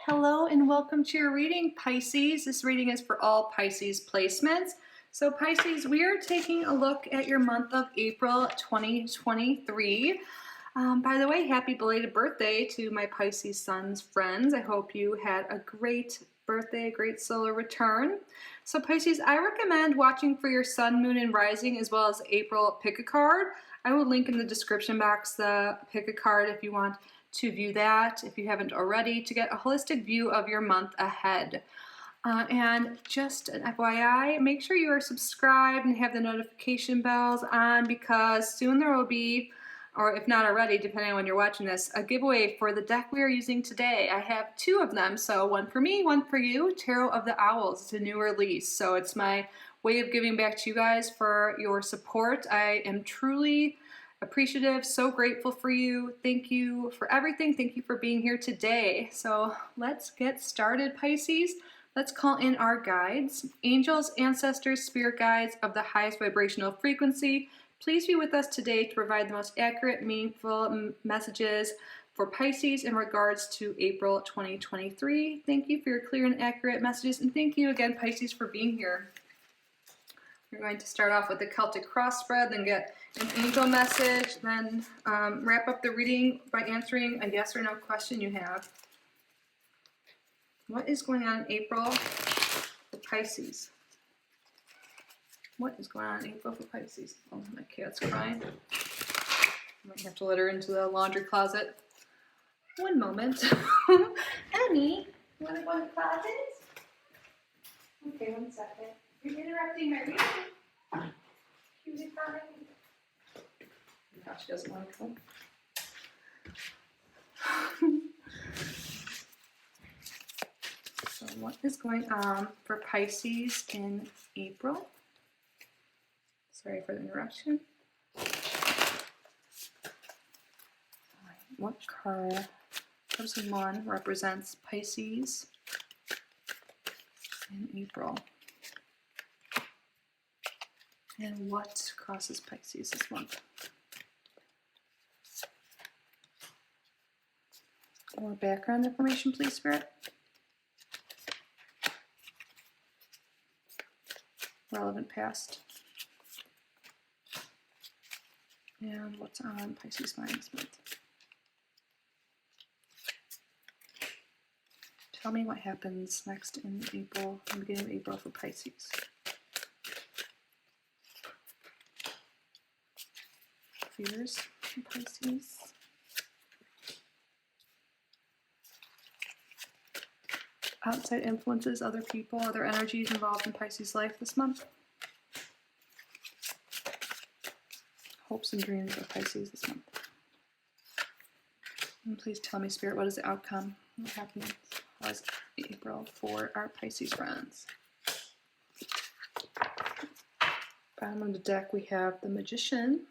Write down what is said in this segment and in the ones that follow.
Hello and welcome to your reading, Pisces. This reading is for all Pisces placements. So Pisces, we are taking a look at your month of April 2023. By the way, happy belated birthday to my Pisces Sun's friends. I hope you had a great birthday, a great solar return. So Pisces, I recommend watching for your sun, moon, and rising as well as April pick a card. I will link in the description box the pick a card if you want to view that, if you haven't already, to get a holistic view of your month ahead. And just an FYI, make sure you are subscribed and have the notification bells on, because soon there will be, or if not already, depending on when you're watching this, a giveaway for the deck we are using today. I have two of them, so one for me, one for you. Tarot of the Owls. It's a new release, so it's my way of giving back to you guys for your support. I am truly appreciative, so grateful for you. Thank you for everything. Thank you for being here today. So let's get started, Pisces. Let's call in our guides. Angels, ancestors, spirit guides of the highest vibrational frequency, please be with us today to provide the most accurate, meaningful messages for Pisces in regards to April 2023. Thank you for your clear and accurate messages, and thank you again, Pisces, for being here. We're going to start off with the Celtic cross spread, then get an angel message, then wrap up the reading by answering a yes or no question you have. What is going on in April for Pisces? What is going on in April for Pisces? Oh, my cat's crying. I might have to let her into the laundry closet. One moment. Emmy, you want to go in the closet? Okay, 1 second. You're interrupting my reading. Cutie pie. No, she doesn't want to come. So what is going on for Pisces in April? Sorry for the interruption. What card, person 1, represents Pisces in April? And what crosses Pisces this month? More background information, please, Spirit. Relevant past. And what's on Pisces' mind this month? Tell me what happens next in April, in the beginning of April for Pisces. Fears for Pisces. Outside influences, other people, other energies involved in Pisces' life this month. Hopes and dreams of Pisces this month. And please tell me, Spirit, what is the outcome? What happens? How is April for our Pisces friends? Bottom of the deck, we have the Magician.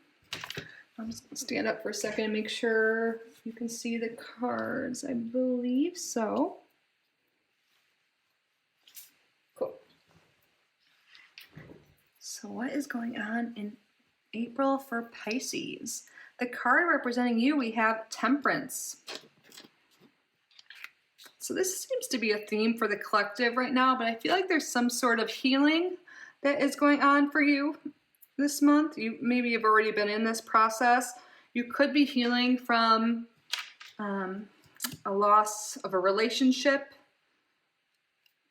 I'm just going to stand up for a second and make sure you can see the cards. I believe so. Cool. So what is going on in April for Pisces? The card representing you, we have Temperance. So this seems to be a theme for the collective right now, but I feel like there's some sort of healing that is going on for you this month. You maybe have already been in this process. You could be healing from a loss of a relationship,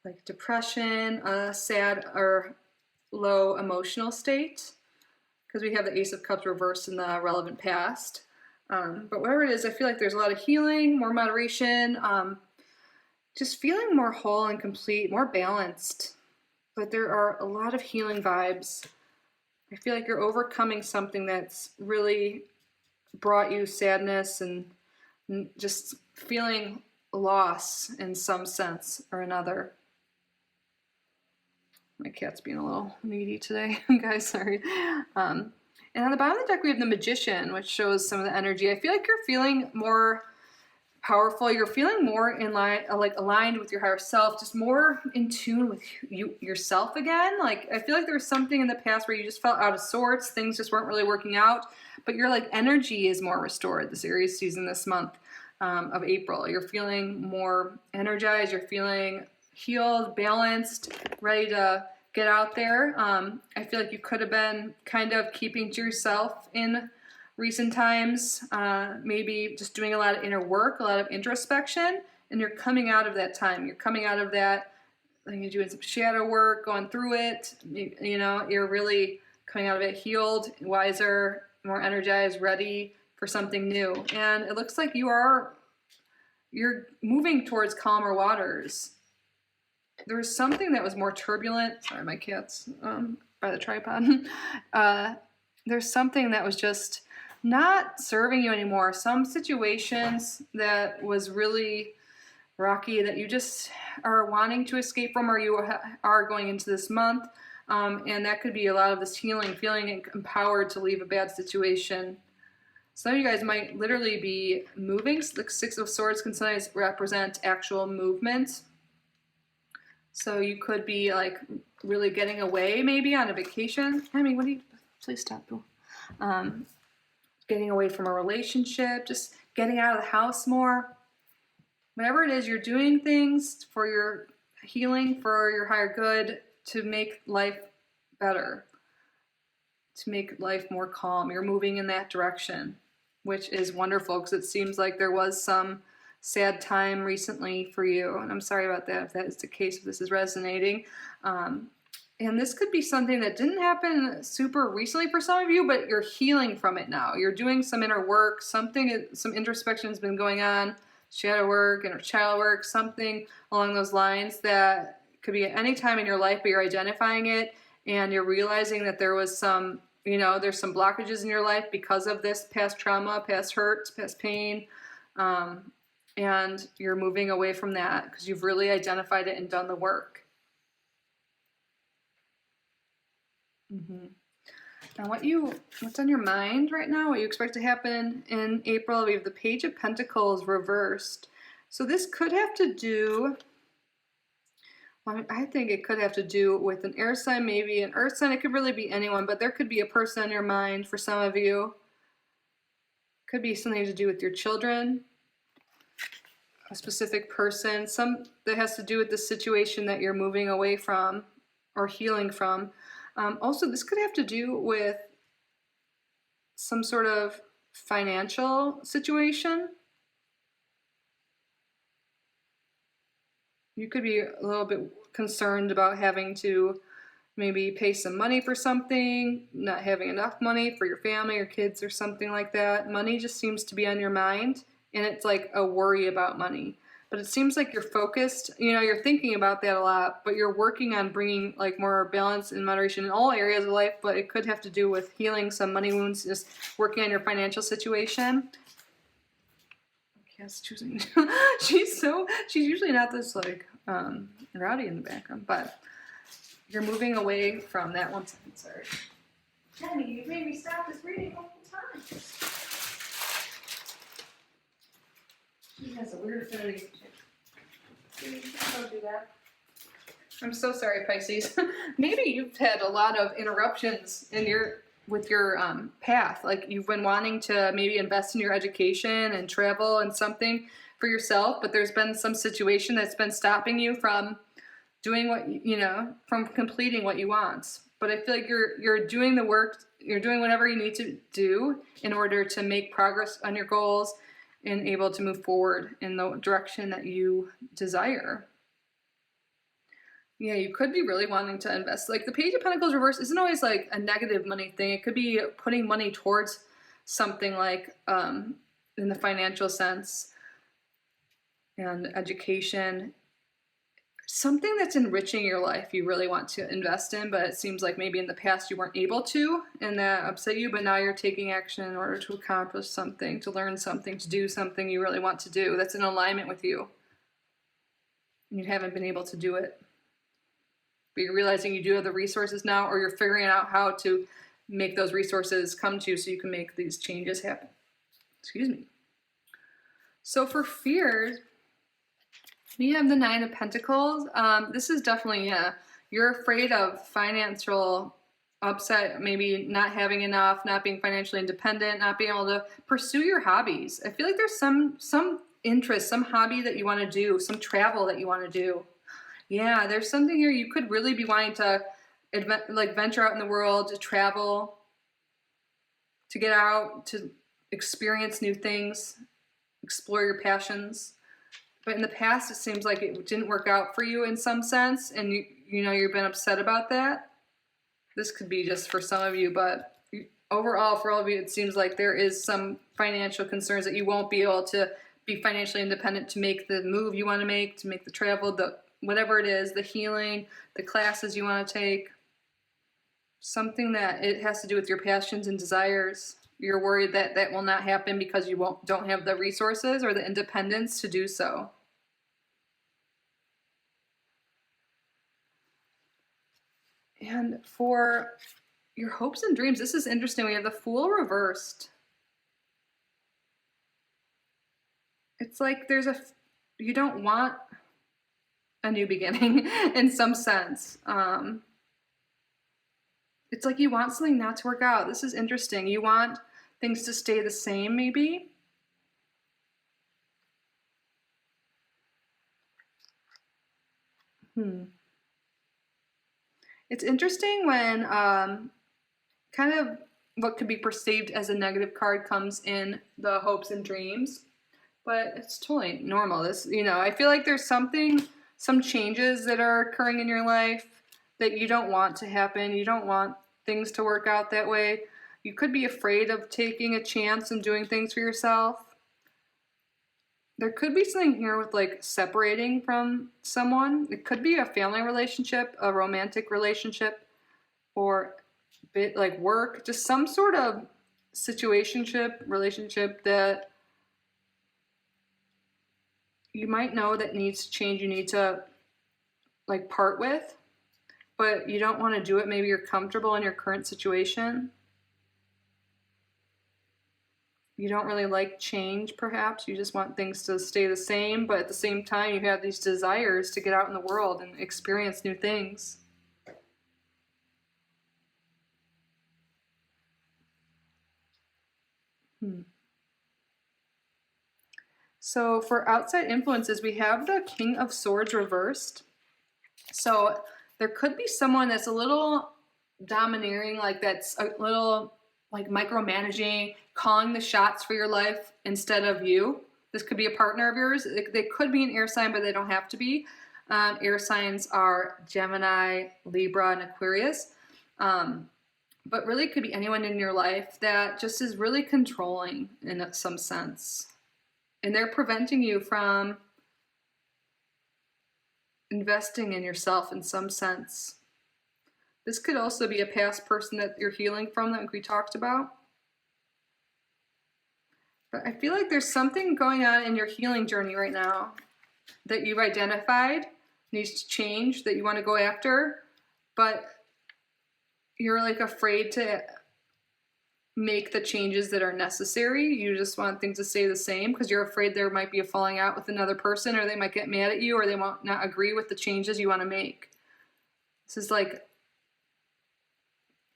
like depression, a sad or low emotional state, because we have the Ace of Cups reversed in the relevant past. But whatever it is, I feel like there's a lot of healing, more moderation, just feeling more whole and complete, more balanced. But there are a lot of healing vibes. I feel like you're overcoming something that's really brought you sadness and just feeling loss in some sense or another. My cat's being a little needy today, guys, sorry. And on the bottom of the deck, we have the Magician, which shows some of the energy. I feel like you're feeling more powerful. You're feeling more in line, like aligned with your higher self, just more in tune with yourself again. Like, I feel like there was something in the past where you just felt out of sorts. Things just weren't really working out, but your like energy is more restored this Aries season this month. of April. You're feeling more energized, you're feeling healed, balanced, ready to get out there. I feel like you could have been kind of keeping to yourself in recent times, maybe just doing a lot of inner work, a lot of introspection, and you're coming out of that time. You're coming out of that, like you're doing some shadow work, going through it, you know, you're really coming out of it healed, wiser, more energized, ready for something new. And it looks like you're moving towards calmer waters. There was something that was more turbulent. Sorry, my cat's by the tripod. There's something that was just not serving you anymore. Some situations that was really rocky that you just are wanting to escape from, or you are going into this month. And that could be a lot of this healing, feeling empowered to leave a bad situation. Some of you guys might literally be moving. The Six of Swords can sometimes represent actual movement. So you could be like really getting away, maybe on a vacation. I mean, please stop, Bill. Getting away from a relationship, just getting out of the house more. Whatever it is, you're doing things for your healing, for your higher good, to make life better, to make life more calm. You're moving in that direction, which is wonderful, because it seems like there was some sad time recently for you. And I'm sorry about that if that is the case, if this is resonating. And this could be something that didn't happen super recently for some of you, but you're healing from it now. You're doing some inner work, some introspection has been going on, shadow work, inner child work, something along those lines that could be at any time in your life, but you're identifying it and you're realizing that there was some, you know, there's some blockages in your life because of this past trauma, past hurts, past pain. And you're moving away from that because you've really identified it and done the work. Now what's on your mind right now, what you expect to happen in April? We have the Page of Pentacles reversed. So this could have to do, well, I think it could have to do with an air sign, maybe an earth sign. It could really be anyone, but there could be a person on your mind for some of you. Could be something to do with your children, a specific person, some that has to do with the situation that you're moving away from or healing from. Also, this could have to do with some sort of financial situation. You could be a little bit concerned about having to maybe pay some money for something, not having enough money for your family or kids or something like that. Money just seems to be on your mind, and it's like a worry about money. But it seems like you're focused, you know, you're thinking about that a lot, but you're working on bringing like more balance and moderation in all areas of life, but it could have to do with healing some money wounds, just working on your financial situation. Yes, choosing. She's usually not this like rowdy in the background, but you're moving away from that. One second, sorry. Jenny, you made me stop this reading all the time. She has a weird affinity. Don't do that. I'm so sorry, Pisces. Maybe you've had a lot of interruptions in with your path. Like you've been wanting to maybe invest in your education and travel and something for yourself, but there's been some situation that's been stopping you from doing what you know, from completing what you want. But I feel like you're doing the work, you're doing whatever you need to do in order to make progress on your goals and able to move forward in the direction that you desire. Yeah, you could be really wanting to invest. Like the Page of Pentacles reverse isn't always like a negative money thing. It could be putting money towards something like in the financial sense and education. Something that's enriching your life you really want to invest in, but it seems like maybe in the past you weren't able to, and that upset you, but now you're taking action in order to accomplish something, to learn something, to do something you really want to do that's in alignment with you. And you haven't been able to do it. But you're realizing you do have the resources now, or you're figuring out how to make those resources come to you so you can make these changes happen. Excuse me. So for fears, we have the Nine of Pentacles. This is definitely, you're afraid of financial upset, maybe not having enough, not being financially independent, not being able to pursue your hobbies. I feel like there's some interest, some hobby that you want to do, some travel that you want to do. Yeah, there's something here you could really be wanting to venture out in the world, to travel, to get out, to experience new things, explore your passions. But in the past, it seems like it didn't work out for you in some sense, and you've been upset about that. This could be just for some of you, but overall, for all of you, it seems like there is some financial concerns that you won't be able to be financially independent to make the move you want to make the travel, the whatever it is, the healing, the classes you want to take. Something that it has to do with your passions and desires. You're worried that that will not happen because you don't have the resources or the independence to do so. And for your hopes and dreams, this is interesting. We have the Fool reversed. It's like you don't want a new beginning in some sense. It's like you want something not to work out. This is interesting. You want things to stay the same, maybe. It's interesting when kind of what could be perceived as a negative card comes in the hopes and dreams, but it's totally normal. I feel like there's some changes that are occurring in your life that you don't want to happen. You don't want things to work out that way. You could be afraid of taking a chance and doing things for yourself. There could be something here with separating from someone. It could be a family relationship, a romantic relationship, or a bit like work, just some sort of relationship that you might know that needs to change. You need to part with, but you don't want to do it. Maybe you're comfortable in your current situation. You don't really like change, perhaps. You just want things to stay the same, but at the same time, you have these desires to get out in the world and experience new things. So for outside influences, we have the King of Swords reversed. So there could be someone that's a little domineering, that's a little micromanaging, calling the shots for your life instead of you. This could be a partner of yours. They could be an air sign, but they don't have to be. Air signs are Gemini, Libra, and Aquarius. But really it could be anyone in your life that just is really controlling in some sense. And they're preventing you from investing in yourself in some sense. This could also be a past person that you're healing from that we talked about. But I feel like there's something going on in your healing journey right now that you've identified needs to change, that you want to go after, but you're afraid to make the changes that are necessary. You just want things to stay the same because you're afraid there might be a falling out with another person, or they might get mad at you, or they might not agree with the changes you want to make. This is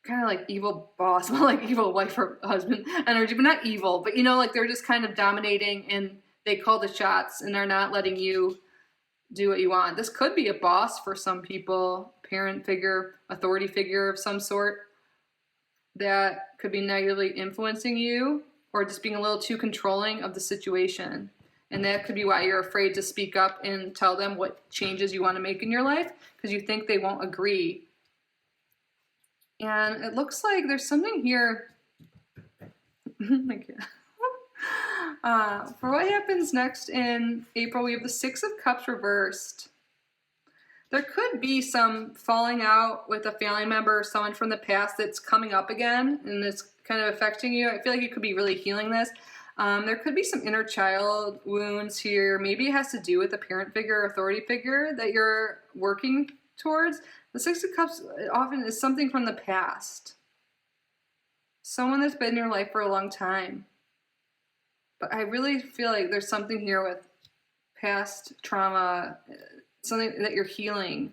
kind of evil boss, evil wife or husband energy, but not evil, but they're just kind of dominating and they call the shots and they're not letting you do what you want. This could be a boss for some people, parent figure, authority figure of some sort that could be negatively influencing you, or just being a little too controlling of the situation. And that could be why you're afraid to speak up and tell them what changes you want to make in your life, because you think they won't agree. And it looks like there's something here. For what happens next in April, we have the Six of Cups reversed. There could be some falling out with a family member or someone from the past that's coming up again, and it's kind of affecting you. I feel like you could be really healing this. There could be some inner child wounds here. Maybe it has to do with a parent figure or authority figure that you're working towards. The Six of Cups often is something from the past. Someone that's been in your life for a long time. But I really feel like there's something here with past trauma, something that you're healing.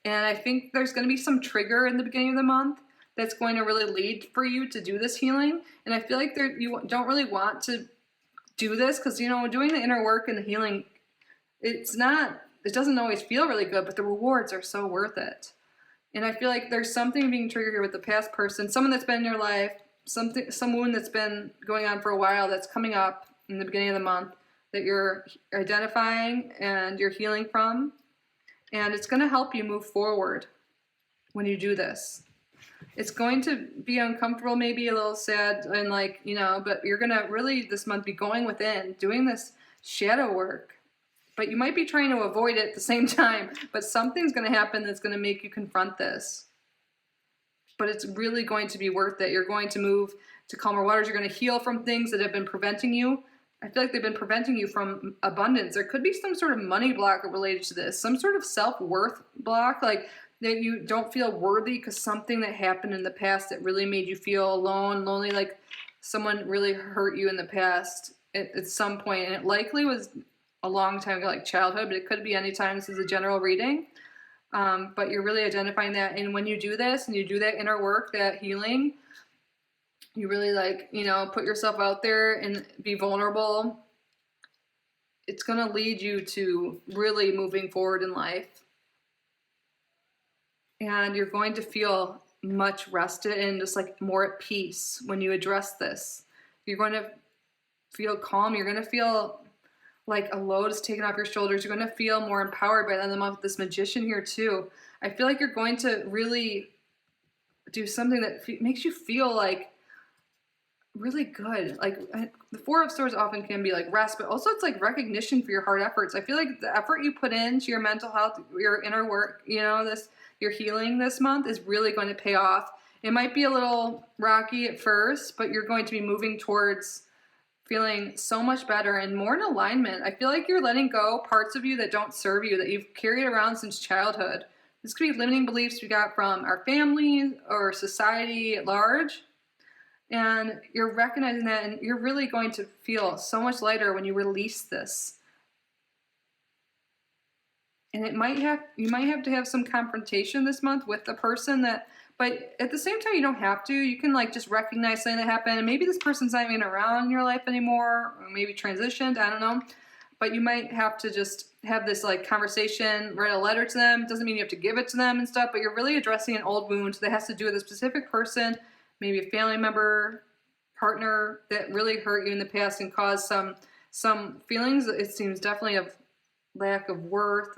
And I think there's going to be some trigger in the beginning of the month that's going to really lead for you to do this healing. And I feel like you don't really want to do this, because, you know, doing the inner work and the healing, it doesn't always feel really good, but the rewards are so worth it. And I feel like there's something being triggered here with the past person, someone that's been in your life, some wound that's been going on for a while that's coming up in the beginning of the month that you're identifying and you're healing from. And it's going to help you move forward when you do this. It's going to be uncomfortable, maybe a little sad, and like, you know, but you're going to really this month be going within, doing this shadow work. But you might be trying to avoid it at the same time, but something's going to happen that's going to make you confront this. But it's really going to be worth it. You're going to move to calmer waters. You're going to heal from things that have been preventing you. I feel like they've been preventing you from abundance. There could be some sort of money block related to this, some sort of self-worth block, like that you don't feel worthy because something that happened in the past that really made you feel alone, lonely, like someone really hurt you in the past at some point. And it likely was a long time ago, like childhood, but it could be any time. This is a general reading. But you're really identifying that. And when you do this and you do that inner work, that healing, you really like, you know, put yourself out there and be vulnerable. It's going to lead you to really moving forward in life. And you're going to feel much rested and just like more at peace when you address this. You're going to feel calm. You're going to feel like a load is taken off your shoulders. You're going to feel more empowered by the end of the month with this magician here too. I feel like you're going to really do something that makes you feel like really good. Like the Four of Swords often can be like rest, but also it's like recognition for your hard efforts. I feel like the effort you put into your mental health, your inner work, you know, your healing this month is really going to pay off. It might be a little rocky at first, but you're going to be moving towards feeling so much better and more in alignment. I feel like you're letting go parts of you that don't serve you, that you've carried around since childhood. This could be limiting beliefs we got from our family or society at large. And you're recognizing that, and you're really going to feel so much lighter when you release this. And you might have to have some confrontation this month with the person but at the same time, you don't have to. You can like just recognize something that happened, and maybe this person's not even around in your life anymore, or maybe transitioned, I don't know. But you might have to just have this like conversation, write a letter to them. It doesn't mean you have to give it to them and stuff, but you're really addressing an old wound that has to do with a specific person, maybe a family member, partner that really hurt you in the past and caused some feelings, it seems definitely of lack of worth,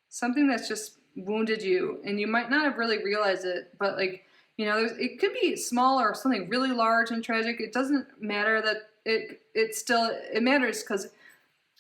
something that's just wounded you, and you might not have really realized it, but like, you know, it could be small or something really large and tragic. It doesn't matter that it matters because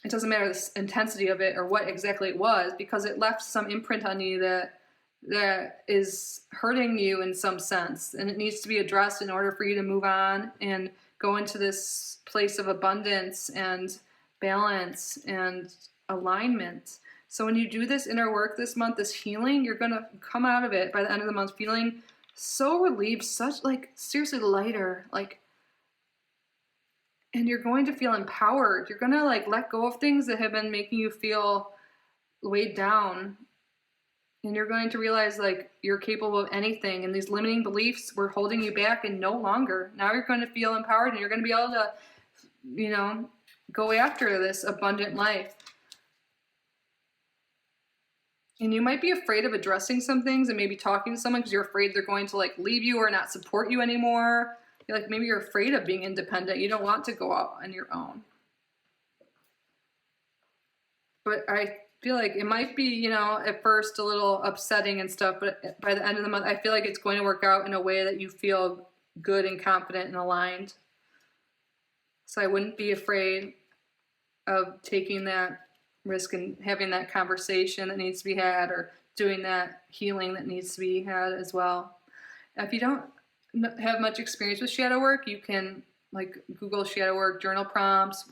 it doesn't matter the intensity of it or what exactly it was, because it left some imprint on you that is hurting you in some sense, and it needs to be addressed in order for you to move on and go into this place of abundance and balance and alignment. So when you do this inner work this month, this healing, you're going to come out of it by the end of the month feeling so relieved, such like seriously lighter, like, and you're going to feel empowered. You're going to like let go of things that have been making you feel weighed down. And you're going to realize like you're capable of anything, and these limiting beliefs were holding you back, and no longer. Now you're going to feel empowered, and you're going to be able to, you know, go after this abundant life. And you might be afraid of addressing some things and maybe talking to someone because you're afraid they're going to like leave you or not support you anymore. Maybe you're afraid of being independent. You don't want to go out on your own. But I feel like it might be, you know, at first a little upsetting and stuff, but by the end of the month, I feel like it's going to work out in a way that you feel good and confident and aligned. So I wouldn't be afraid of taking that risk and having that conversation that needs to be had, or doing that healing that needs to be had as well. If you don't have much experience with shadow work, you can like Google shadow work, journal prompts,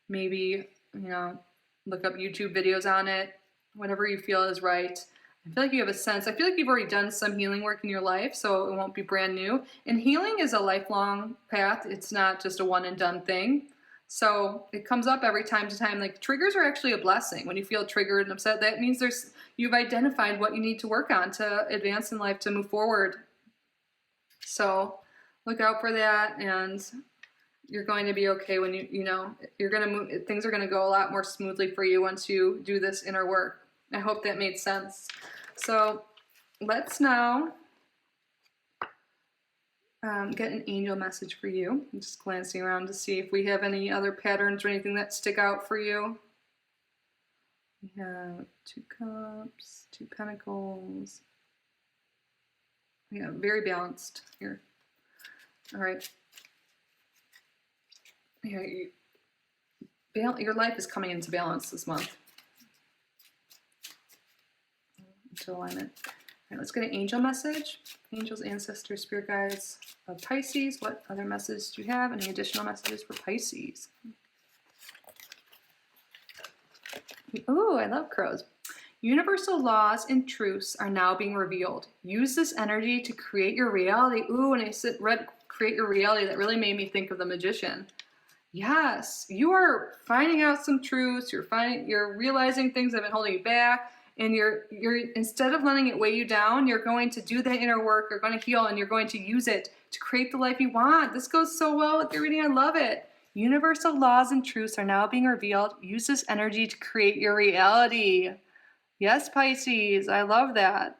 maybe, you know, look up YouTube videos on it, whatever you feel is right. I feel like you have a sense. I feel like you've already done some healing work in your life, so it won't be brand new. And healing is a lifelong path. It's not just a one and done thing. So it comes up every time to time. Like triggers are actually a blessing. When you feel triggered and upset, that means you've identified what you need to work on to advance in life, to move forward. So look out for that, and you're going to be okay when you know, you're going to move, things are going to go a lot more smoothly for you once you do this inner work. I hope that made sense. So let's now get an angel message for you. I'm just glancing around to see if we have any other patterns or anything that stick out for you. We have 2 cups, 2 pentacles. Yeah, very balanced here. All right. Yeah, your life is coming into balance this month. Into alignment. All right, let's get an angel message. Angels, ancestors, spirit guides of Pisces. What other messages do you have? Any additional messages for Pisces? Ooh, I love crows. Universal laws and truths are now being revealed. Use this energy to create your reality. Ooh, when I read create your reality, that really made me think of the magician. Yes, you are finding out some truths. You're realizing things that have been holding you back, and you're instead of letting it weigh you down, you're going to do that inner work. You're going to heal, and you're going to use it to create the life you want. This goes so well with your reading. I love it. Universal laws and truths are now being revealed. Use this energy to create your reality. Yes, Pisces, I love that.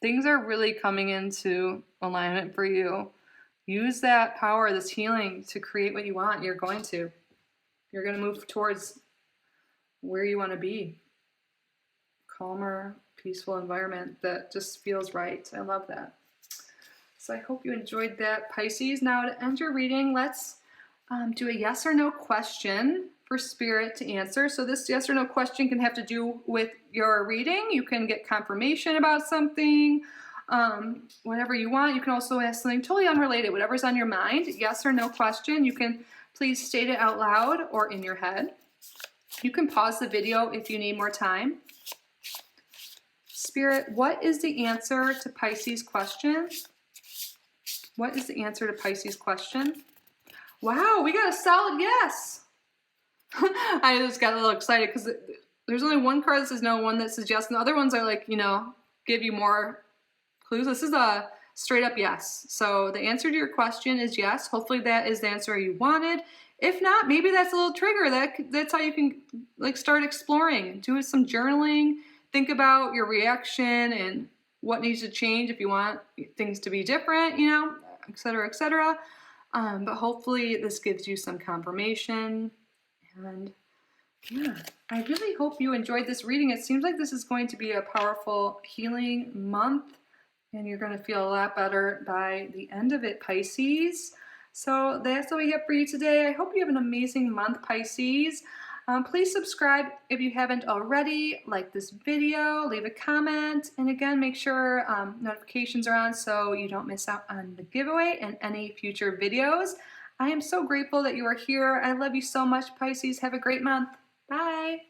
Things are really coming into alignment for you. Use that power, this healing, to create what you want. You're going to move towards where you want to be. Calmer, peaceful environment that just feels right. I love that. So I hope you enjoyed that, Pisces. Now to end your reading, let's do a yes or no question for Spirit to answer. So this yes or no question can have to do with your reading. You can get confirmation about something, whatever you want. You can also ask something totally unrelated, whatever's on your mind. Yes or no question. You can please state it out loud or in your head. You can pause the video if you need more time. Spirit, what is the answer to Pisces' question? What is the answer to Pisces' question? Wow, we got a solid yes. I just got a little excited because there's only one card that says no, one that says yes, and the other ones are like, you know, give you more clues. This is a straight up yes. So the answer to your question is yes. Hopefully that is the answer you wanted. If not, maybe that's a little trigger. That's how you can like start exploring. Do some journaling. Think about your reaction and what needs to change if you want things to be different, you know, et cetera, et cetera. But hopefully this gives you some confirmation. And yeah, I really hope you enjoyed this reading. It seems like this is going to be a powerful healing month, and you're going to feel a lot better by the end of it, Pisces. So that's what we have for you today. I hope you have an amazing month, Pisces. Please subscribe if you haven't already, like this video, leave a comment, and again, make sure notifications are on so you don't miss out on the giveaway and any future videos. I am so grateful that you are here. I love you so much, Pisces. Have a great month. Bye.